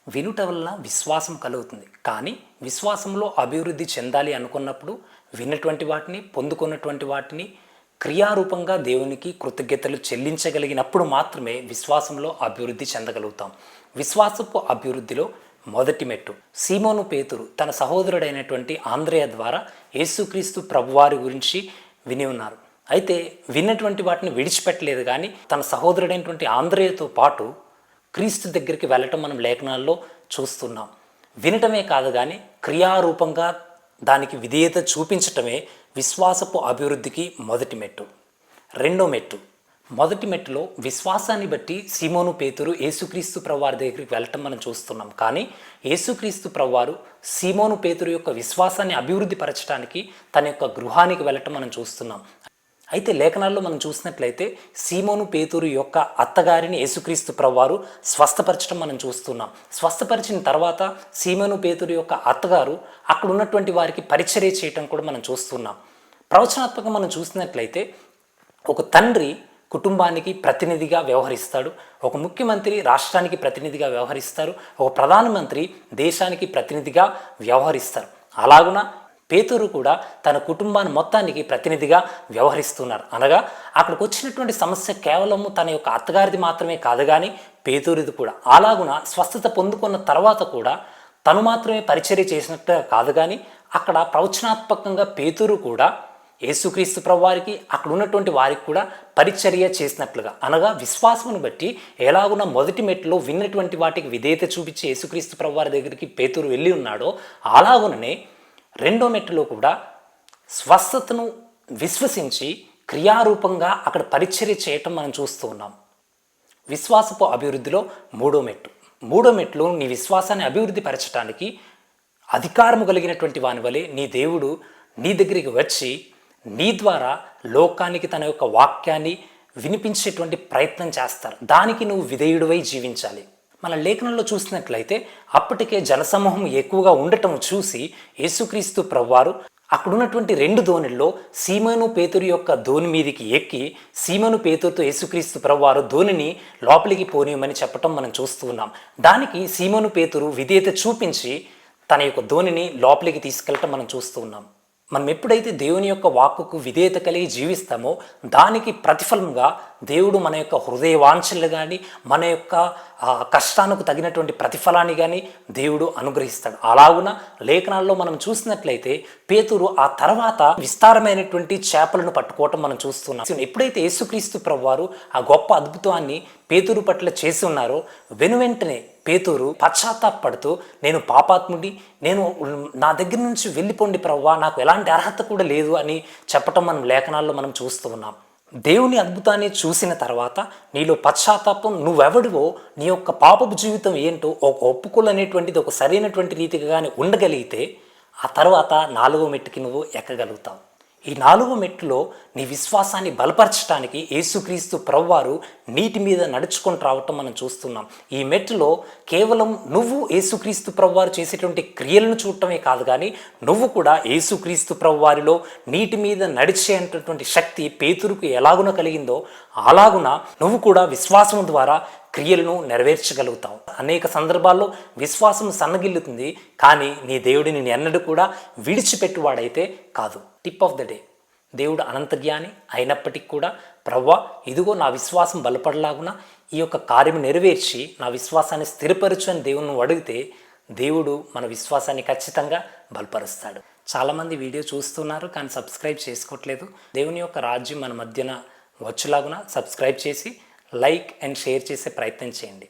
వినుట వలన విశ్వాసం కలుగుతుంది. కానీ విశ్వాసంలో అభివృద్ధి చెందాలి అనుకున్నప్పుడు విన్నటువంటి వాటిని, పొందుకున్నటువంటి వాటిని క్రియారూపంగా దేవునికి కృతజ్ఞతలు చెల్లించగలిగినప్పుడు మాత్రమే విశ్వాసంలో అభివృద్ధి చెందగలుగుతాం. విశ్వాసపు అభివృద్ధిలో మొదటి మెట్టు. సీమోను పేతురు తన సహోదరుడైనటువంటి ఆంద్రేయ ద్వారా యేసుక్రీస్తు ప్రభువారి గురించి విని ఉన్నారు. అయితే విన్నటువంటి వాటిని విడిచిపెట్టలేదు, కానీ తన సహోదరుడైనటువంటి ఆంద్రేయతో పాటు క్రీస్తు దగ్గరికి వెళ్ళటం మనం లేఖనాల్లో చూస్తున్నాం. వినటమే కాదు, కానీ క్రియారూపంగా దానికి విధేయత చూపించటమే విశ్వాసపు అభివృద్ధికి మొదటి మెట్టు. రెండో మెట్టు. మొదటి మెట్టులో విశ్వాసాన్ని బట్టి సీమోను పేతురు యేసుక్రీస్తు ప్రభువారి దగ్గరికి వెళ్ళటం మనం చూస్తున్నాం. కానీ యేసుక్రీస్తు ప్రభువారు సీమోను పేతురు యొక్క విశ్వాసాన్ని అభివృద్ధి పరచడానికి తన యొక్క గృహానికి వెళ్ళటం మనం చూస్తున్నాం. అయితే లేఖనాల్లో మనం చూసినట్లయితే సీమోను పేతురు యొక్క అత్తగారిని యేసుక్రీస్తు ప్రభువారు స్వస్థపరచడం మనం చూస్తున్నాం. స్వస్థపరిచిన తర్వాత సీమోను పేతురు యొక్క అత్తగారు అక్కడ ఉన్నటువంటి వారికి పరిచర్య చేయటం కూడా మనం చూస్తున్నాం. ప్రవచనాత్మకంగా మనం చూసినట్లయితే ఒక తండ్రి కుటుంబానికి ప్రతినిధిగా వ్యవహరిస్తాడు, ఒక ముఖ్యమంత్రి రాష్ట్రానికి ప్రతినిధిగా వ్యవహరిస్తారు, ఒక ప్రధానమంత్రి దేశానికి ప్రతినిధిగా వ్యవహరిస్తారు. అలాగున పేతురు కూడా తన కుటుంబాన్ని మొత్తానికి ప్రతినిధిగా వ్యవహరిస్తున్నారు. అనగా అక్కడికి వచ్చినటువంటి సమస్య కేవలము తన యొక్క అత్తగారిది మాత్రమే కాదు, కానీ పేతురిది కూడా. అలాగున స్వస్థత పొందుకున్న తర్వాత కూడా తను మాత్రమే పరిచర్య చేసినట్టు కాదు, కానీ అక్కడ ప్రవచనాత్మకంగా పేతురు కూడా యేసుక్రీస్తు ప్రభువారికి అక్కడ ఉన్నటువంటి వారికి కూడా పరిచర్య చేసినట్లుగా, అనగా విశ్వాసమును బట్టి ఎలాగున్న మొదటి మెట్టులో విన్నటువంటి వాటికి విధేయత చూపించి యేసుక్రీస్తు ప్రభువారి దగ్గరికి పేతురు వెళ్ళి ఉన్నాడో, అలాగుననే రెండో మెట్టులో కూడా స్వస్థతను విశ్వసించి క్రియారూపంగా అక్కడ పరిచర్య చేయటం మనం చూస్తూ ఉన్నాం. విశ్వాసపు అభివృద్ధిలో మూడో మెట్టులో నీ విశ్వాసాన్ని అభివృద్ధి పరచడానికి అధికారము కలిగినటువంటి వాని వలె నీ దేవుడు నీ దగ్గరికి వచ్చి నీ ద్వారా లోకానికి తన యొక్క వాక్యాన్ని వినిపించేటువంటి ప్రయత్నం చేస్తారు. దానికి నువ్వు విధేయుడివై జీవించాలి. మన లేఖనంలో చూసినట్లయితే అప్పటికే జనసమూహం ఎక్కువగా ఉండటం చూసి యేసుక్రీస్తు ప్రభువారు అక్కడున్నటువంటి 2 దోణుల్లో సీమోను పేతురు యొక్క దోణి మీదికి ఎక్కి సీమోను పేతురుతో యేసుక్రీస్తు ప్రభువారు దోణిని లోపలికి పోనీయమని చెప్పటం మనం చూస్తూ ఉన్నాం. దానికి సీమోను పేతురు విధేయత చూపించి తన యొక్క దోణిని లోపలికి తీసుకెళ్ళటం మనం చూస్తూ ఉన్నాం. మనం ఎప్పుడైతే దేవుని యొక్క వాక్కుకు విధేయత కలిగి జీవిస్తామో దానికి ప్రతిఫలంగా దేవుడు మన యొక్క హృదయ వాంఛలు కానీ మన యొక్క కష్టానికి తగినటువంటి ప్రతిఫలాన్ని కానీ దేవుడు అనుగ్రహిస్తాడు. అలాగున లేఖనాల్లో మనం చూసినట్లయితే పేతురు ఆ తర్వాత విస్తారమైనటువంటి చేపలను పట్టుకోవటం మనం చూస్తున్నాం. ఎప్పుడైతే యేసుక్రీస్తు ప్రభువారు ఆ గొప్ప అద్భుతాన్ని పేతురు పట్ల చేసి ఉన్నారో వెనువెంటనే పేతురు పశ్చాత్తాపడుతూ నేను పాపాత్ముడి, నేను నా దగ్గర నుంచి వెళ్ళిపోండి ప్రభువా, నాకు ఎలాంటి అర్హత కూడా లేదు అని చెప్పటం మనం లేఖనాల్లో మనం చూస్తూ ఉన్నాం. దేవుని అద్భుతాన్ని చూసిన తర్వాత నీలో పశ్చాత్తాపం, నువ్వెవడివో, నీ యొక్క పాపపు జీవితం ఏంటో ఒక ఒప్పుకోలనేటువంటిది ఒక సరైనటువంటి రీతిగా కానీ ఉండగలిగితే ఆ తర్వాత 4వ మెట్టుకి నువ్వు ఎక్కగలుగుతావు. ఈ 4వ మెట్టులో నీ విశ్వాసాన్ని బలపరచడానికి యేసుక్రీస్తు ప్రభువారు నీటి మీద నడుచుకొని రావటం మనం చూస్తున్నాం. ఈ మెట్టులో కేవలం నువ్వు యేసుక్రీస్తు ప్రభువారు చేసేటువంటి క్రియలను చూడటమే కాదు, కానీ నువ్వు కూడా యేసుక్రీస్తు ప్రభువారిలో నీటి మీద నడిచేటటువంటి శక్తి పేతురుకు ఎలాగున కలిగిందో అలాగున నువ్వు కూడా విశ్వాసం ద్వారా క్రియలను నెరవేర్చగలుగుతావు. అనేక సందర్భాల్లో విశ్వాసం సన్నగిల్లుతుంది, కానీ నీ దేవుడిని ఎన్నడూ కూడా విడిచిపెట్టువాడైతే కాదు. Tip of the day. దేవుడు అనంతజ్ఞాని అయినప్పటికీ కూడా ప్రభువా ఇదిగో నా విశ్వాసం బలపడలాగున ఈ యొక్క కార్యం నెరవేర్చి నా విశ్వాసాన్ని స్థిరపరచు అని దేవుని అడిగితే దేవుడు మన విశ్వాసాన్ని ఖచ్చితంగా బలపరుస్తాడు. చాలామంది వీడియో చూస్తున్నారు కానీ సబ్స్క్రైబ్ చేసుకోవట్లేదు. దేవుని యొక్క రాజ్యం మన మధ్యన వచ్చేలాగున సబ్స్క్రైబ్ చేసి లైక్ అండ్ షేర్ చేసే ప్రయత్నం చేయండి.